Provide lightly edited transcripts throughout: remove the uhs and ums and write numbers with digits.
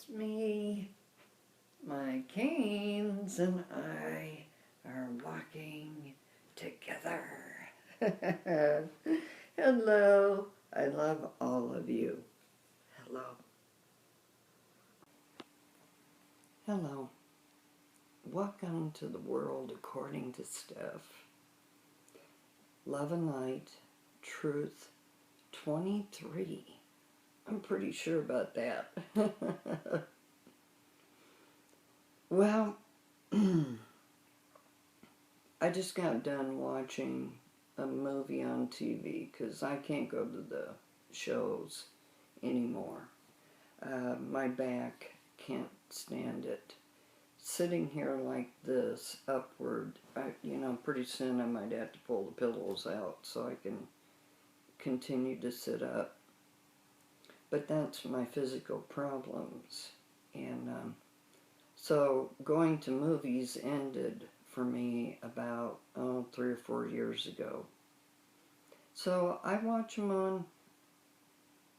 It's me. My canes and I are walking together. Hello. I love all of you. Hello. Hello. Welcome to the world according to Steph. Love and Light, Truth 23. I'm pretty sure about that. Well, I just got done watching a movie on TV because I can't go to the shows anymore. My back can't stand it. Sitting here like this, upward, pretty soon I might have to pull the pillows out so I can continue to sit up. But that's my physical problems. And so going to movies ended for me about 3 or 4 years ago. So I watch them on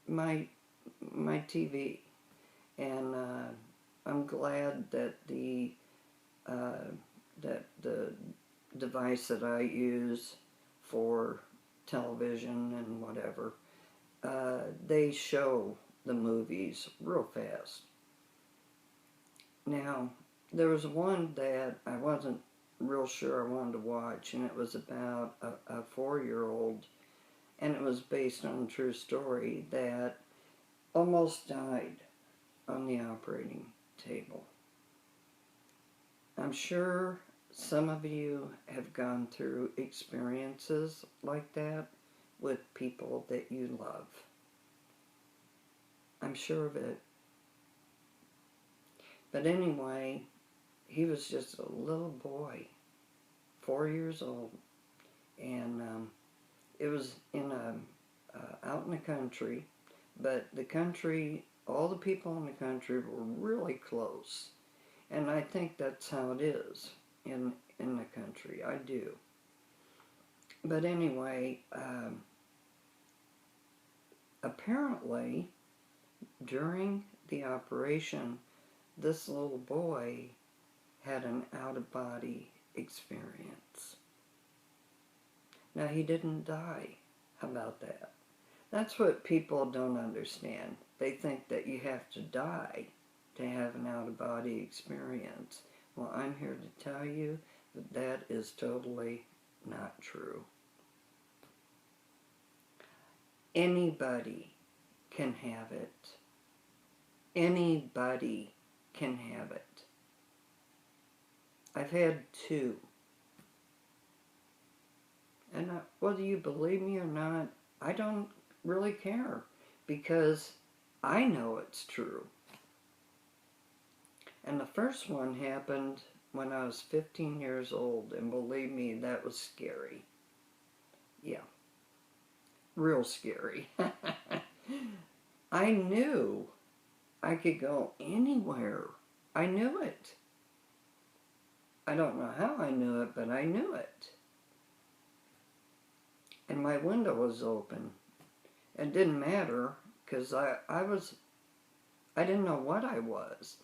my TV, and I'm glad that the device that I use for television and whatever, they show the movies real fast. Now, there was one that I wasn't real sure I wanted to watch, and it was about a 4-year-old, and it was based on a true story, that almost died on the operating table. I'm sure some of you have gone through experiences like that with people that you love. I'm sure of it. But anyway, he was just a little boy, 4 years old, and it was out in the country, but the country, all the people in the country were really close, and I think that's how it is in the country. I do. But anyway, apparently during the operation, this little boy had an out-of-body experience. Now, he didn't die. How about that? That's what people don't understand. They think that you have to die to have an out-of-body experience. Well, I'm here to tell you that that is totally not true. Anybody can have it. Anybody can have it. I've had 2. And whether you believe me or not, I don't really care, because I know it's true. And the first one happened when I was 15 years old, and believe me, that was scary. Yeah, real scary. I knew I could go anywhere. I knew it. I don't know how I knew it, but I knew it. And my window was open. It didn't matter, because I didn't know what I was.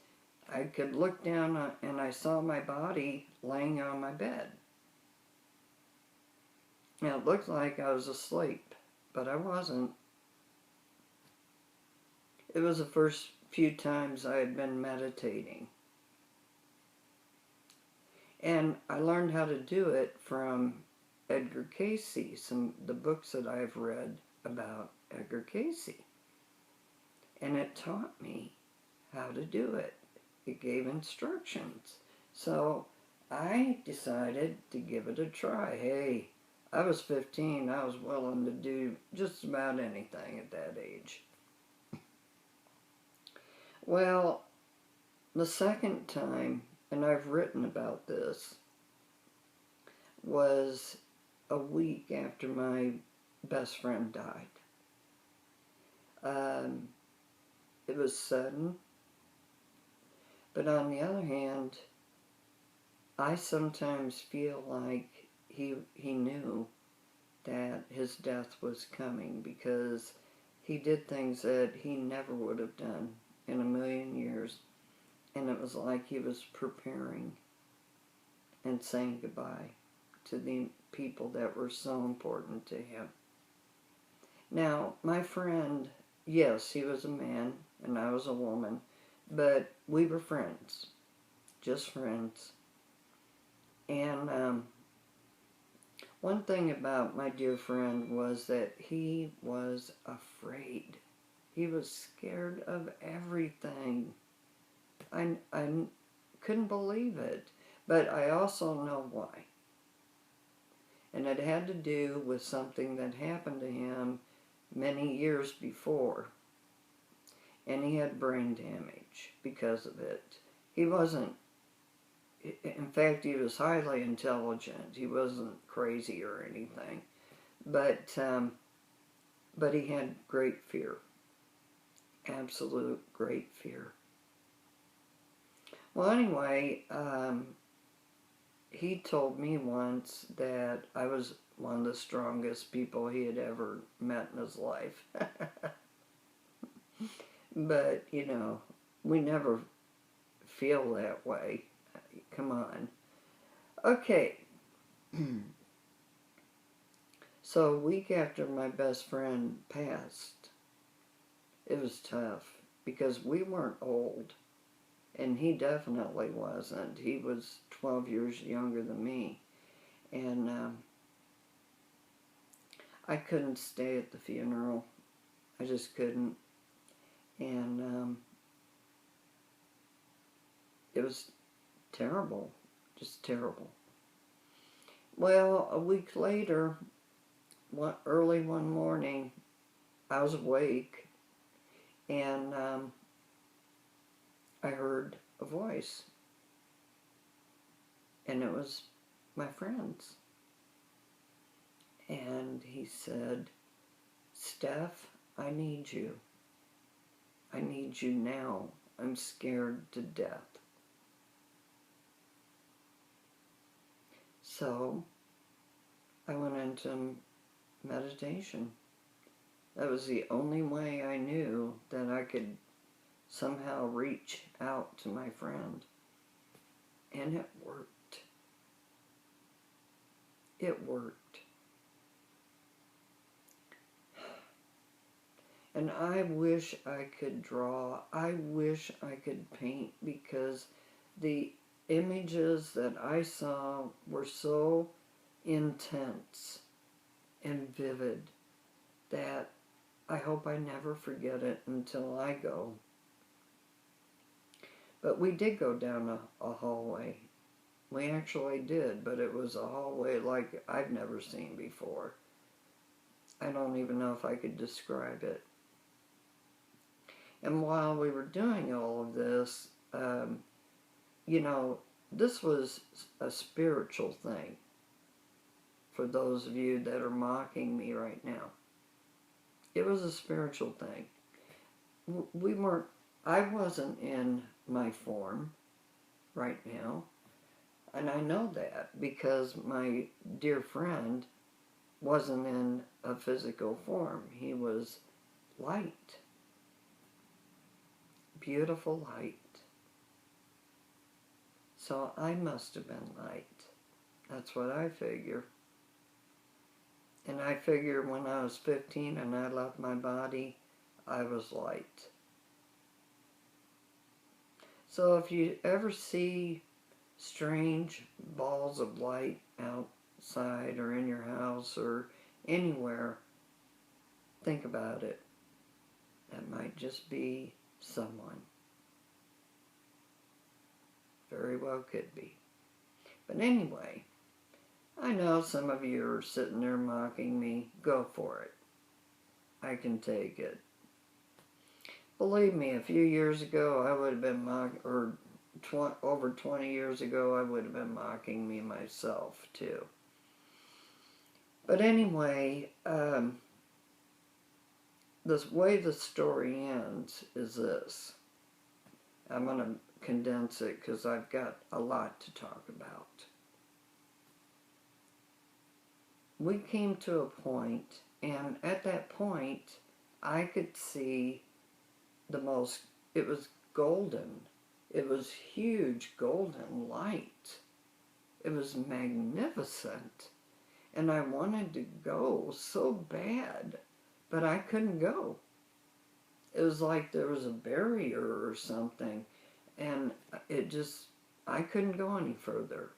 I could look down and I saw my body laying on my bed. Now, it looked like I was asleep, but I wasn't. It was the first few times I had been meditating. And I learned how to do it from Edgar Cayce, the books that I've read about Edgar Cayce. And it taught me how to do it. It gave instructions. So I decided to give it a try. Hey, I was 15. I was willing to do just about anything at that age. Well, the second time, and I've written about this, was a week after my best friend died. It was sudden, but on the other hand, I sometimes feel like he knew that his death was coming, because he did things that he never would have done in a million years. And it was like he was preparing and saying goodbye to the people that were so important to him. Now, my friend, yes, he was a man and I was a woman, but we were friends, just friends. And one thing about my dear friend was that he was afraid. He was scared of everything. I couldn't believe it, but I also know why. And it had to do with something that happened to him many years before. And he had brain damage because of it. He wasn't, in fact, he was highly intelligent. He wasn't crazy or anything. But he had great fear. Absolute great fear. Well, anyway, he told me once that I was one of the strongest people he had ever met in his life. But, you know, we never feel that way. Come on. Okay. So a week after my best friend passed, it was tough because we weren't old. And he definitely wasn't. He was 12 years younger than me. And I couldn't stay at the funeral. I just couldn't. And it was terrible. Just terrible. Well, a week later, early one morning, I was awake. And I heard a voice. And it was my friend's. And he said, "Steph, I need you. I need you now. I'm scared to death." So I went into meditation. That was the only way I knew that I could somehow reach out to my friend. And it worked. It worked. And I wish I could draw. I wish I could paint, because the images that I saw were so intense and vivid that I hope I never forget it until I go. But we did go down a hallway. We actually did, but it was a hallway like I've never seen before. I don't even know if I could describe it. And while we were doing all of this, you know, this was a spiritual thing for those of you that are mocking me right now. It was a spiritual thing. I wasn't in my form right now. And I know that because my dear friend wasn't in a physical form. He was light. Beautiful light. So I must have been light. That's what I figure. And I figure when I was 15 and I left my body, I was light. So if you ever see strange balls of light outside or in your house or anywhere, think about it. That might just be someone. Very well could be. But anyway, I know some of you are sitting there mocking me. Go for it. I can take it. Believe me, a few years ago I would have been over 20 years ago I would have been mocking me myself too. But anyway, the way the story ends is this. I'm going to condense it because I've got a lot to talk about. We came to a point, and at that point, I could see the most it was golden. It was huge golden light. It was magnificent. And I wanted to go so bad, but I couldn't go. It was like there was a barrier or something, and I couldn't go any further.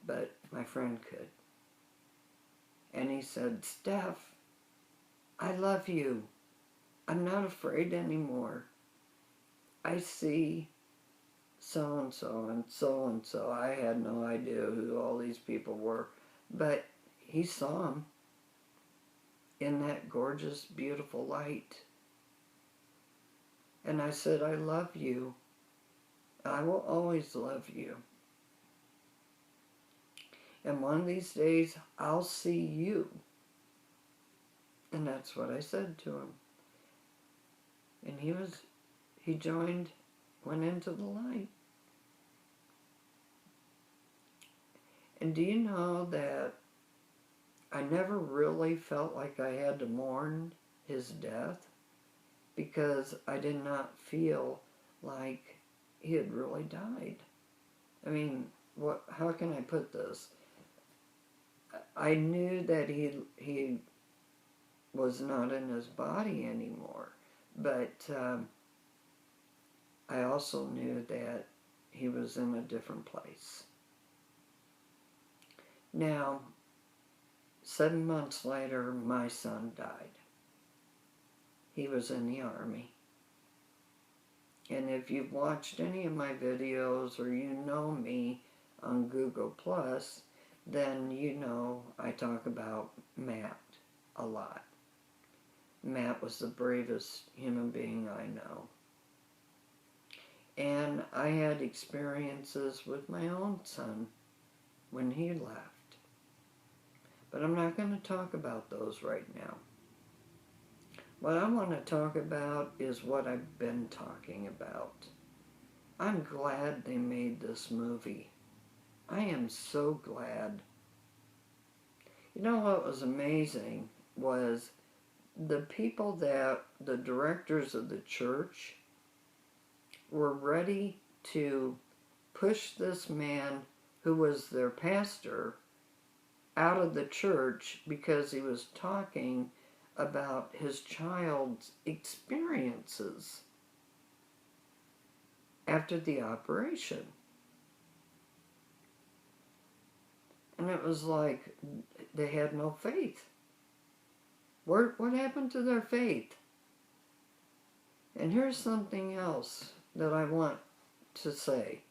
But my friend could. And he said, Steph, I love you. I'm not afraid anymore. I see so-and-so and so-and-so. I had no idea who all these people were. But he saw them in that gorgeous, beautiful light. And I said, I love you. I will always love you. And one of these days, I'll see you. And that's what I said to him. And he joined, went into the light. And do you know that I never really felt like I had to mourn his death, because I did not feel like he had really died. I mean, how can I put this? I knew that he was not in his body anymore, but I also knew that he was in a different place. Now, 7 months later, my son died. He was in the Army. And if you've watched any of my videos or you know me on Google+, then you know I talk about Matt a lot. Matt was the bravest human being I know. And I had experiences with my own son when he left. But I'm not going to talk about those right now. What I want to talk about is what I've been talking about. I'm glad they made this movie. I am so glad. You know what was amazing was the directors of the church were ready to push this man who was their pastor out of the church because he was talking about his child's experiences after the operation. And it was like they had no faith. What happened to their faith? And here's something else that I want to say.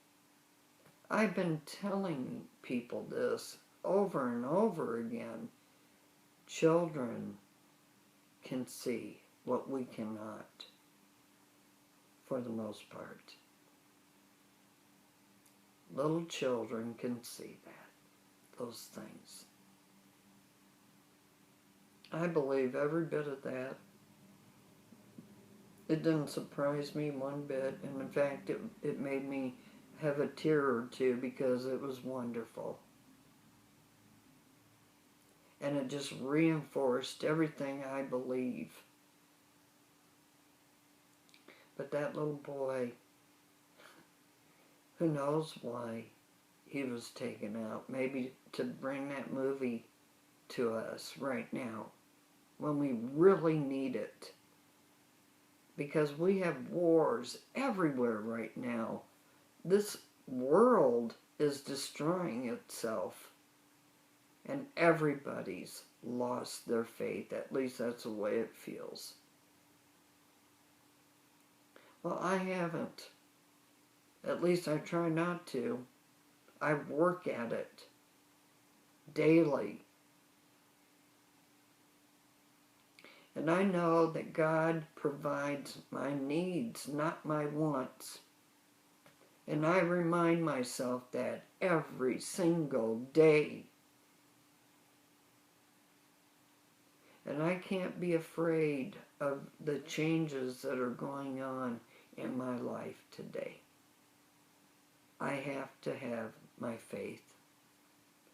I've been telling people this over and over again. Children can see what we cannot, for the most part. Little children can see those things. I believe every bit of that. It didn't surprise me one bit, and in fact it made me have a tear or two because it was wonderful. And it just reinforced everything I believe. But that little boy, who knows why he was taken out? Maybe to bring that movie to us right now, when we really need it. Because we have wars everywhere right now. This world is destroying itself. And everybody's lost their faith. At least that's the way it feels. Well, I haven't. At least I try not to. I work at it daily. And I know that God provides my needs, not my wants. And I remind myself that every single day. And I can't be afraid of the changes that are going on in my life today. I have to have my faith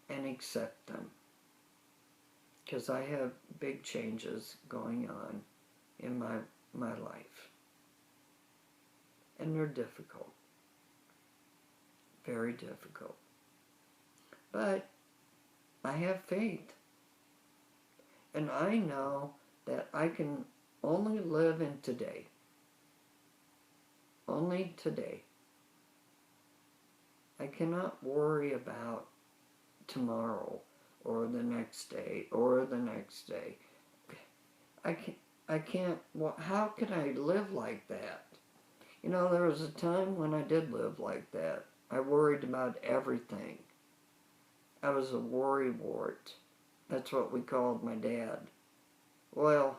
and accept them. Because I have big changes going on in my life. And they're difficult. Very difficult. But I have faith. And I know that I can only live in today. Only today. I cannot worry about tomorrow or the next day or the next day. I can't, well, how can I live like that? You know, there was a time when I did live like that. I worried about everything. I was a worrywart. That's what we called my dad. Well,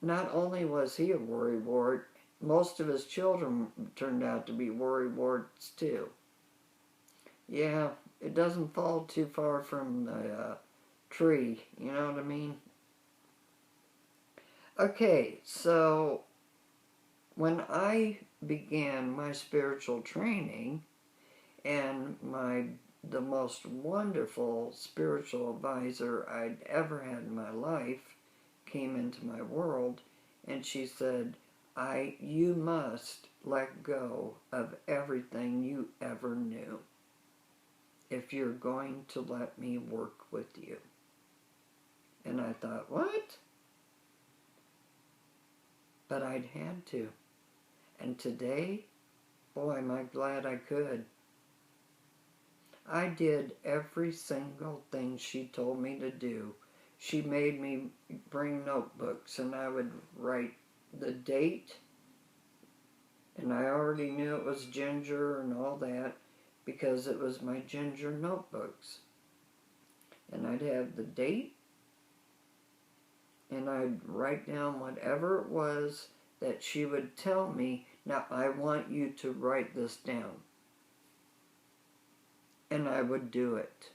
not only was he a worrywart, most of his children turned out to be worrywarts too. Yeah, it doesn't fall too far from the tree, you know what I mean? Okay, so when I began my spiritual training, and the most wonderful spiritual advisor I'd ever had in my life came into my world, and she said, you must let go of everything you ever knew if you're going to let me work with you. And I thought, what? But I'd had to. And today, boy, am I glad I could. I did every single thing she told me to do. She made me bring notebooks, and I would write the date, and I already knew it was ginger and all that because it was my ginger notebooks. And I'd have the date, and I'd write down whatever it was that she would tell me, now I want you to write this down. And I would do it.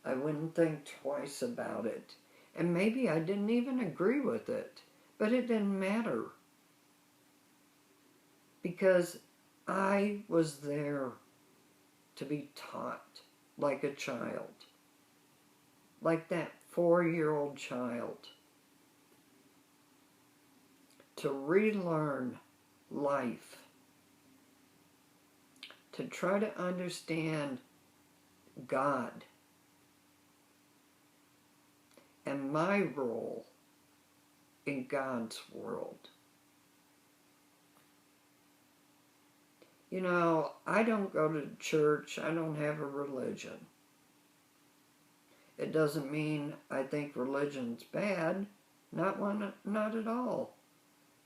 I wouldn't think twice about it. And maybe I didn't even agree with it, but it didn't matter. Because I was there to be taught like a child. Like that 4-year-old child. To relearn life. To try to understand God and my role in God's world. You know, I don't go to church. I don't have a religion. It doesn't mean I think religion's bad. Not at all.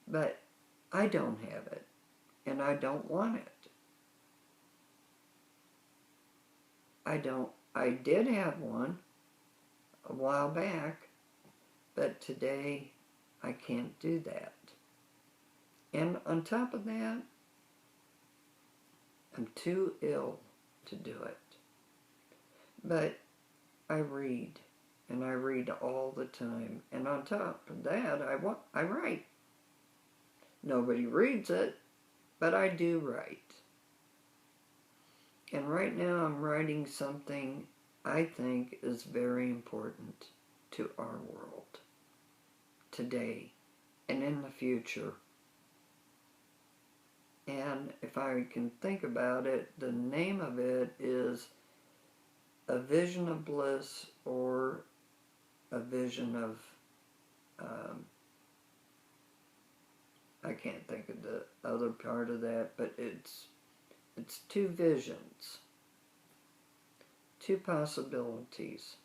But I don't have it, and I don't want it. I did have one a while back, but today I can't do that. And on top of that, I'm too ill to do it. But I read, and I read all the time. And on top of that, I write. Nobody reads it, but I do write. And right now I'm writing something I think is very important to our world today and in the future. And if I can think about it, the name of it is A Vision of Bliss, or A Vision of, I can't think of the other part of that, but it's two visions, two possibilities.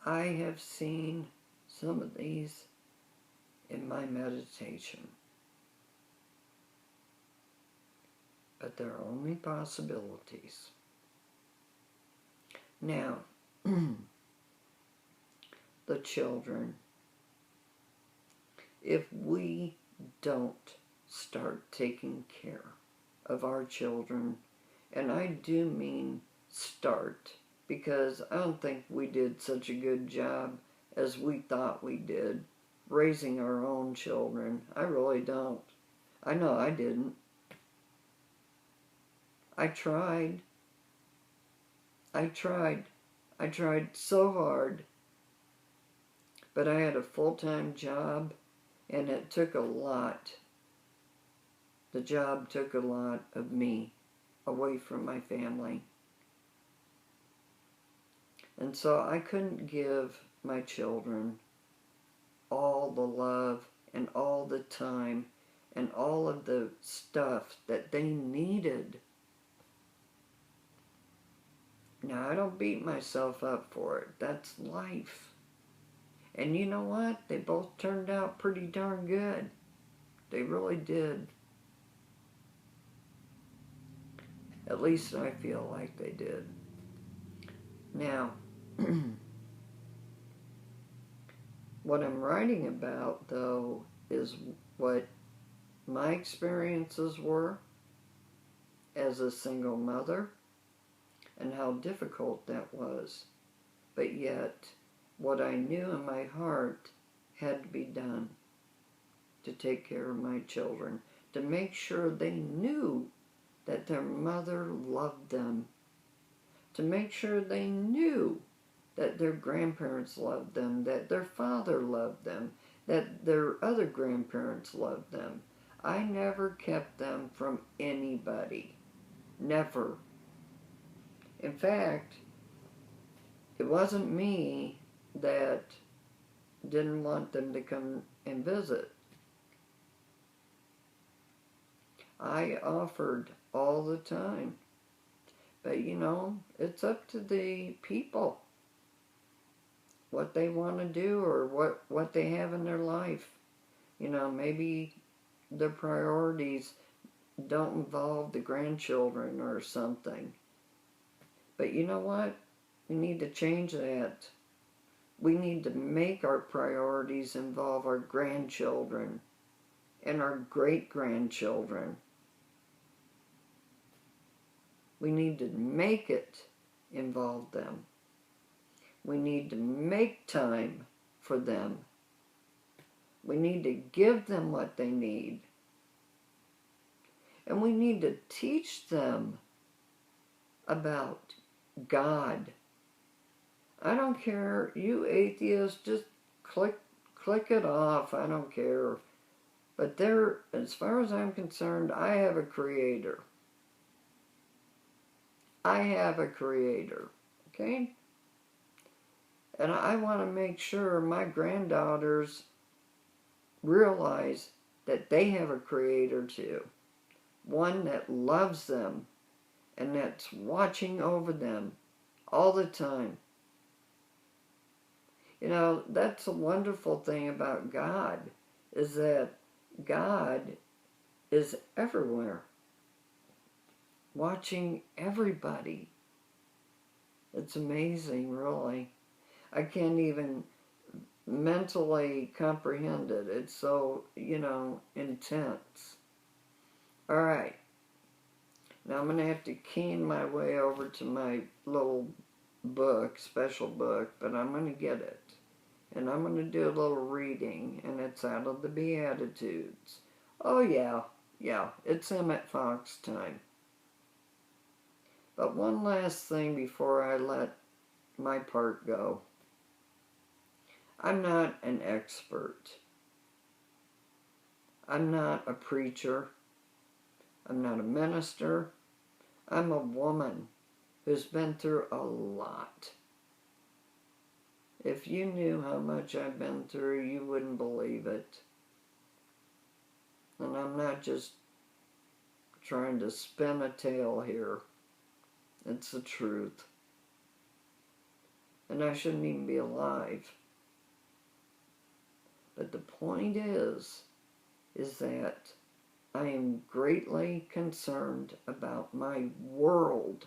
I have seen some of these in my meditation, but they're only possibilities. Now, the children, if we don't start taking care of our children, and I do mean start, because I don't think we did such a good job as we thought we did raising our own children. I really don't. I know I didn't. I tried so hard, but I had a full-time job, And it took a lot. The job took a lot of me away from my family. And so I couldn't give my children all the love and all the time and all of the stuff that they needed. Now, I don't beat myself up for it. That's life. And you know what? They both turned out pretty darn good. They really did. At least I feel like they did. Now, what I'm writing about, though, is what my experiences were as a single mother and how difficult that was. But yet, what I knew in my heart had to be done to take care of my children, to make sure they knew that their mother loved them, to make sure they knew that their grandparents loved them, that their father loved them, that their other grandparents loved them. I never kept them from anybody. Never. In fact, it wasn't me that didn't want them to come and visit. I offered all the time. But you know, it's up to the people what they want to do or what they have in their life. You know, maybe their priorities don't involve the grandchildren or something. But you know what? We need to change that. We need to make our priorities involve our grandchildren and our great-grandchildren. We need to make it involve them. We need to make time for them. We need to give them what they need. And we need to teach them about God. I don't care, you atheists, just click it off. I don't care. But there, as far as I'm concerned, I have a creator. I have a creator, okay? And I want to make sure my granddaughters realize that they have a creator too. One that loves them and that's watching over them all the time. You know, that's a wonderful thing about God, is that God is everywhere, watching everybody. It's amazing, really. I can't even mentally comprehend it. It's so, you know, intense. All right. Now I'm going to have to keen my way over to my little book, special book, but I'm going to get it. And I'm going to do a little reading, and it's out of the Beatitudes. Oh, yeah, it's Emmet Fox time. But one last thing before I let my part go. I'm not an expert. I'm not a preacher. I'm not a minister. I'm a woman who's been through a lot. If you knew how much I've been through, you wouldn't believe it. And I'm not just trying to spin a tale here. It's the truth. And I shouldn't even be alive. But the point is that I am greatly concerned about my world.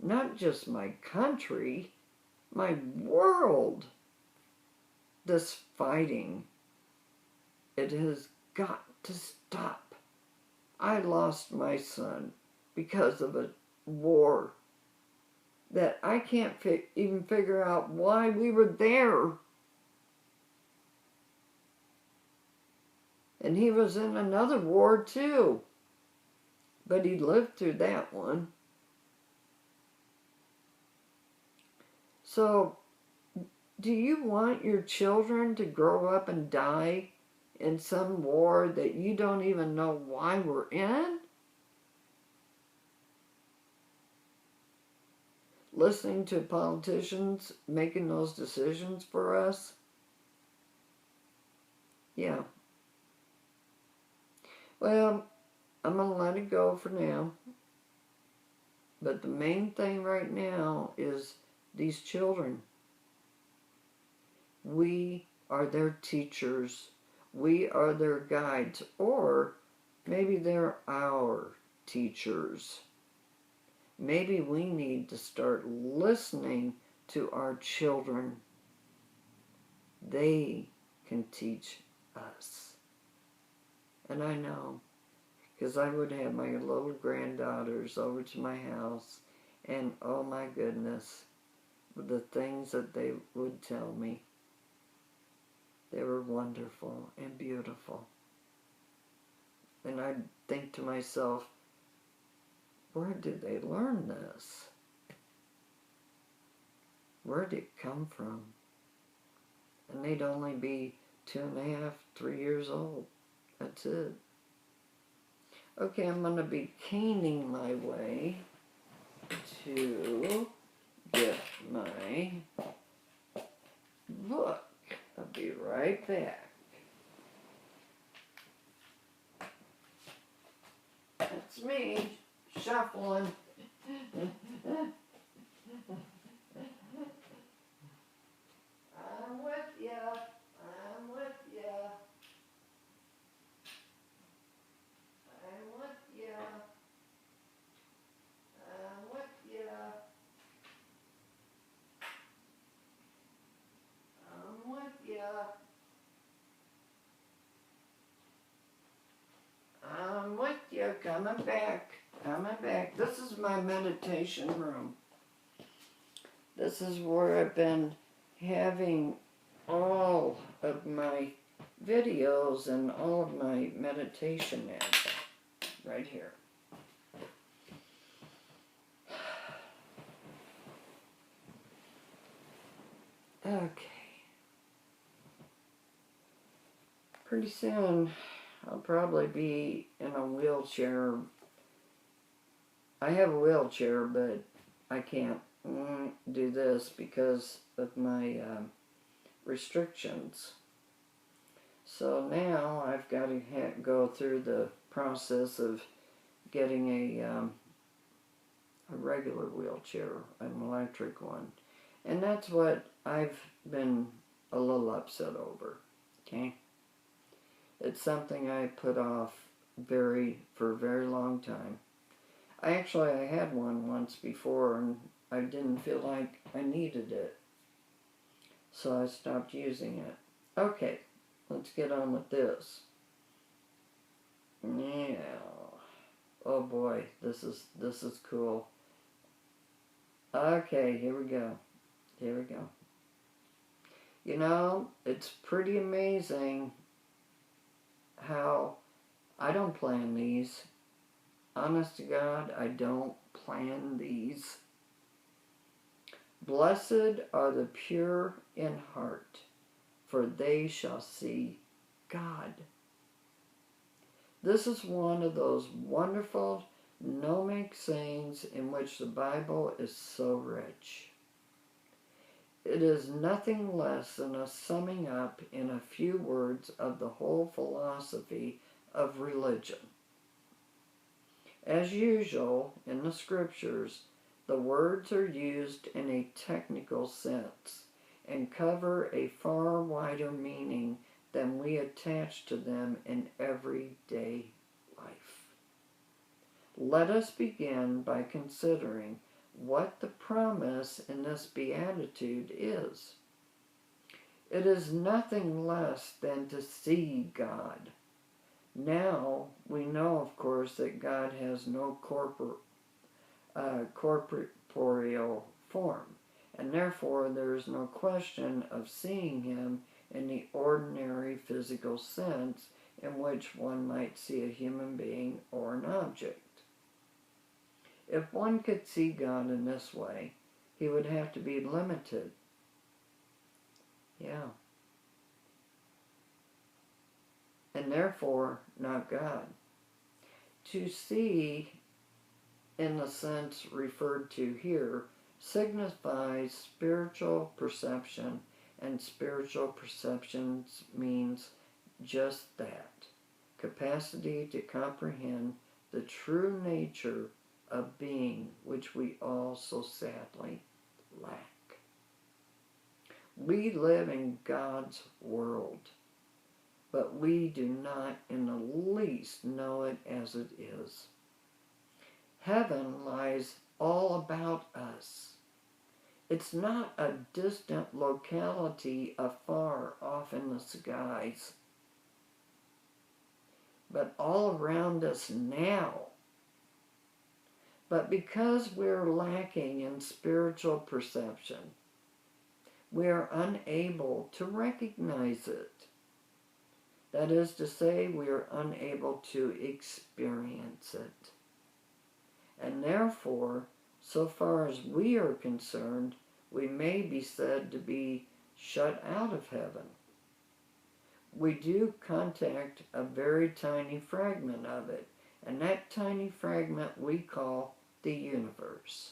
Not just my country, my world. This fighting, it has got to stop. I lost my son because of a war that I can't even figure out why we were there. And he was in another war too. But he lived through that one. So, do you want your children to grow up and die in some war that you don't even know why we're in? Listening to politicians making those decisions for us? Yeah. Well, I'm going to let it go for now. But the main thing right now is these children. We are their teachers. We are their guides. Or maybe they're our teachers. Maybe we need to start listening to our children. They can teach us. And I know, because I would have my little granddaughters over to my house, and oh my goodness, the things that they would tell me, they were wonderful and beautiful. And I'd think to myself, where did they learn this? Where did it come from? And they'd only be 2.5, 3 years old. That's it. Okay, I'm going to be caning my way to get my book. I'll be right back. That's me, shuffling. I'm with ya. I'm with ya. I'm with ya. I'm with ya. I'm with ya. I'm with you, coming back, coming back. This is my meditation room. This is where I've been having all of my videos and all of my meditation at, right here. Okay. Pretty soon I'll probably be in a wheelchair. I have a wheelchair, but I can't do this because of my restrictions. So now I've got to go through the process of getting a regular wheelchair, an electric one. And that's what I've been a little upset over, okay? It's something I put off for a very long time. I had one once before and I didn't feel like I needed it. So I stopped using it. Okay, let's get on with this. Yeah. Oh boy, this is cool. Okay, here we go. Here we go. You know, it's pretty amazing how I don't plan these. Honest to God, I don't plan these. Blessed are the pure in heart, for they shall see God. This is one of those wonderful gnomic sayings in which the Bible is so rich. It is nothing less than a summing up in a few words of the whole philosophy of religion. As usual in the scriptures, the words are used in a technical sense and cover a far wider meaning than we attach to them in everyday life. Let us begin by considering what the promise in this beatitude is. It is nothing less than to see God. Now, we know, of course, that God has no corporeal form, and therefore there is no question of seeing him in the ordinary physical sense in which one might see a human being or an object. If one could see God in this way, he would have to be limited. Yeah. and therefore not God. To see, in the sense referred to here, signifies spiritual perception, and spiritual perceptions means just that, capacity to comprehend the true nature of being, which we all so sadly lack. We live in God's world, but we do not in the least know it as it is. Heaven lies all about us. It's not a distant locality afar off in the skies, but all around us now. But because we're lacking in spiritual perception, we are unable to recognize it. That is to say, we are unable to experience it. And therefore, so far as we are concerned, we may be said to be shut out of heaven. We do contact a very tiny fragment of it, and that tiny fragment we call the universe.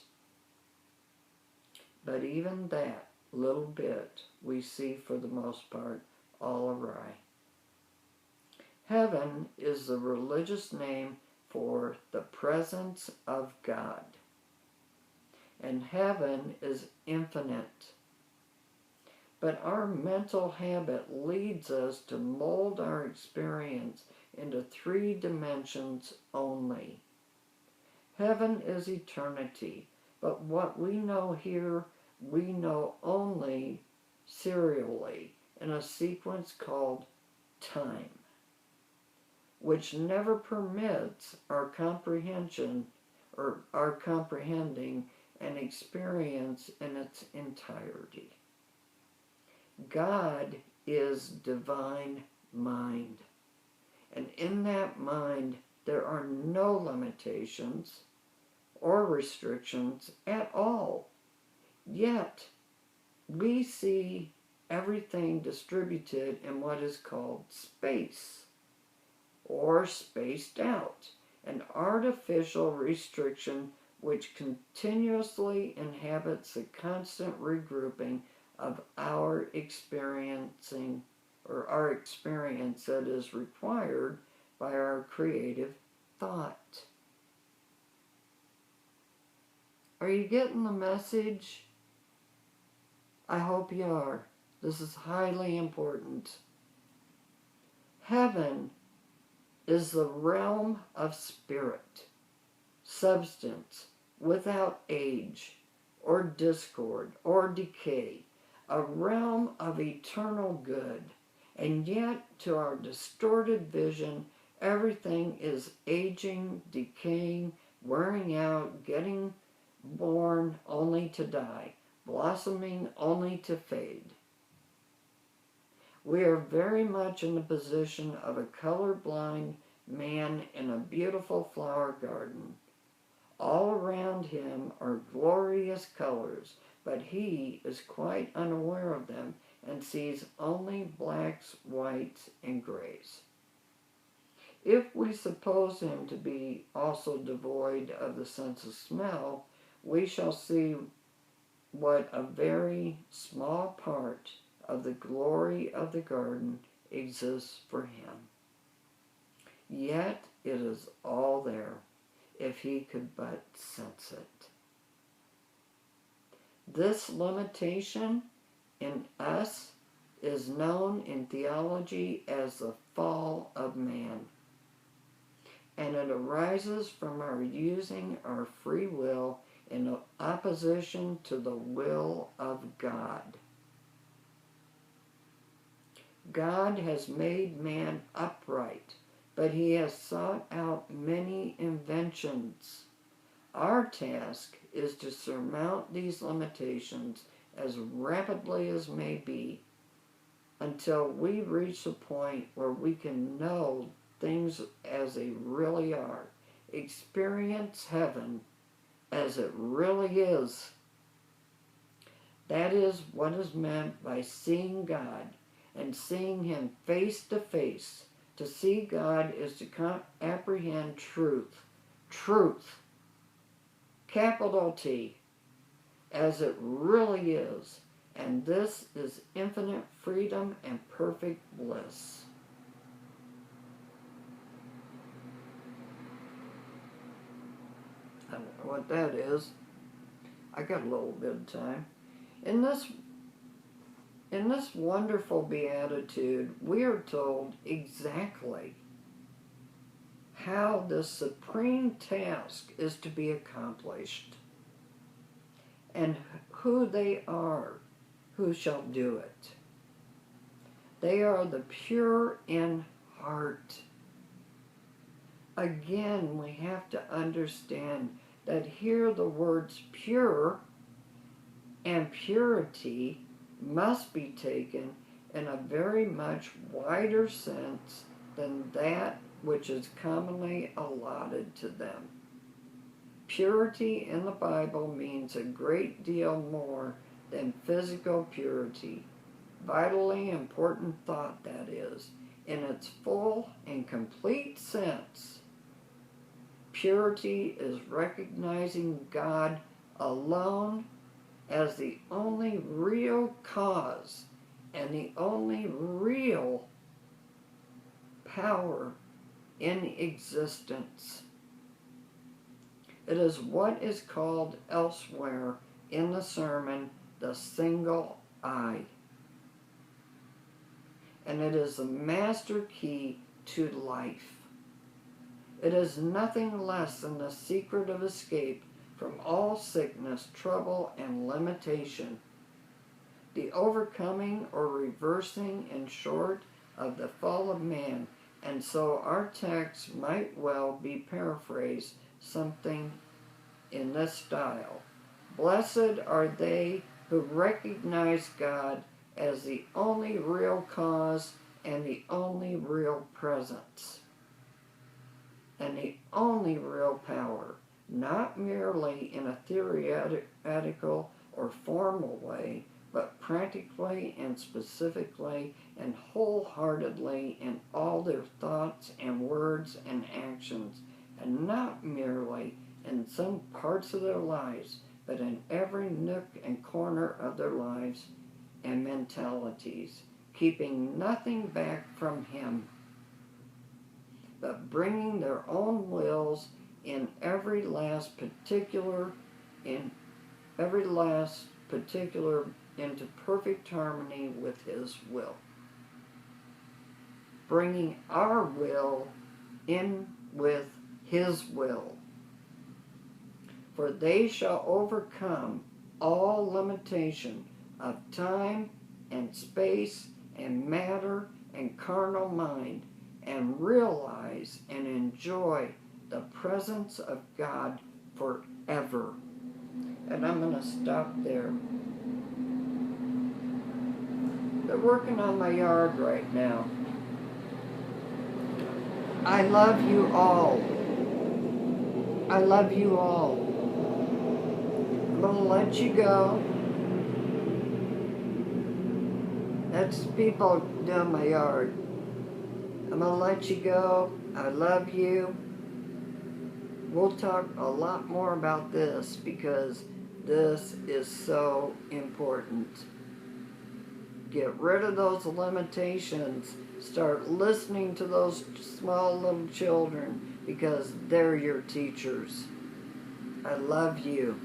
But even that little bit we see for the most part all awry. Heaven is the religious name for the presence of God. And heaven is infinite. But our mental habit leads us to mold our experience into 3 dimensions only. Heaven is eternity, but what we know here, we know only serially in a sequence called time, which never permits our comprehension or our comprehending an experience in its entirety. God is divine mind, and in that mind there are no limitations or restrictions at all. Yet we see everything distributed in what is called space, or spaced out, an artificial restriction which continuously inhabits the constant regrouping of our experiencing, or our experience that is required by our creative thought. Are you getting the message? I hope you are. This is highly important. Heaven is the realm of spirit, substance, without age, or discord, or decay, a realm of eternal good, and yet to our distorted vision, everything is aging, decaying, wearing out, getting born only to die, blossoming only to fade. We are very much in the position of a colorblind man in a beautiful flower garden. All around him are glorious colors, but he is quite unaware of them and sees only blacks, whites, and grays. If we suppose him to be also devoid of the sense of smell, we shall see what a very small part of the glory of the garden exists for him. Yet it is all there, if he could but sense it. This limitation in us is known in theology as the fall of man, and it arises from our using our free will in opposition to the will of God. God has made man upright, but he has sought out many inventions. Our task is to surmount these limitations as rapidly as may be until we reach a point where we can know things as they really are, experience heaven as it really is. That is what is meant by seeing God and seeing him face to face, To see God is to apprehend truth. Truth. Capital T. As it really is. And this is infinite freedom and perfect bliss. I don't know what that is. I got a little bit of time. In this wonderful beatitude, we are told exactly how this supreme task is to be accomplished and who they are who shall do it. They are the pure in heart. Again, we have to understand that here the words pure and purity must be taken in a very much wider sense than that which is commonly allotted to them. Purity in the Bible means a great deal more than physical purity. Vitally important thought, that is, in its full and complete sense. Purity is recognizing God alone as the only real cause and the only real power in existence. It is what is called elsewhere in the sermon the single eye. And it is the master key to life. It is nothing less than the secret of escape from all sickness, trouble, and limitation. The overcoming or reversing, in short, of the fall of man. And so our text might well be paraphrased something in this style. Blessed are they who recognize God as the only real cause and the only real presence and the only real power, not merely in a theoretical or formal way, but practically and specifically and wholeheartedly in all their thoughts and words and actions, and not merely in some parts of their lives, but in every nook and corner of their lives and mentalities, keeping nothing back from Him, but bringing their own wills in every last particular into perfect harmony with His will. Bringing our will in with His will. For they shall overcome all limitation of time and space and matter and carnal mind, and realize and enjoy the presence of God forever. And I'm going to stop there. They're working on my yard right now. I love you all. I love you all. I'm going to let you go. That's people doing my yard. I'm going to let you go. I love you. We'll talk a lot more about this because this is so important. Get rid of those limitations. Start listening to those small little children because they're your teachers. I love you.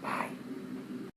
Bye.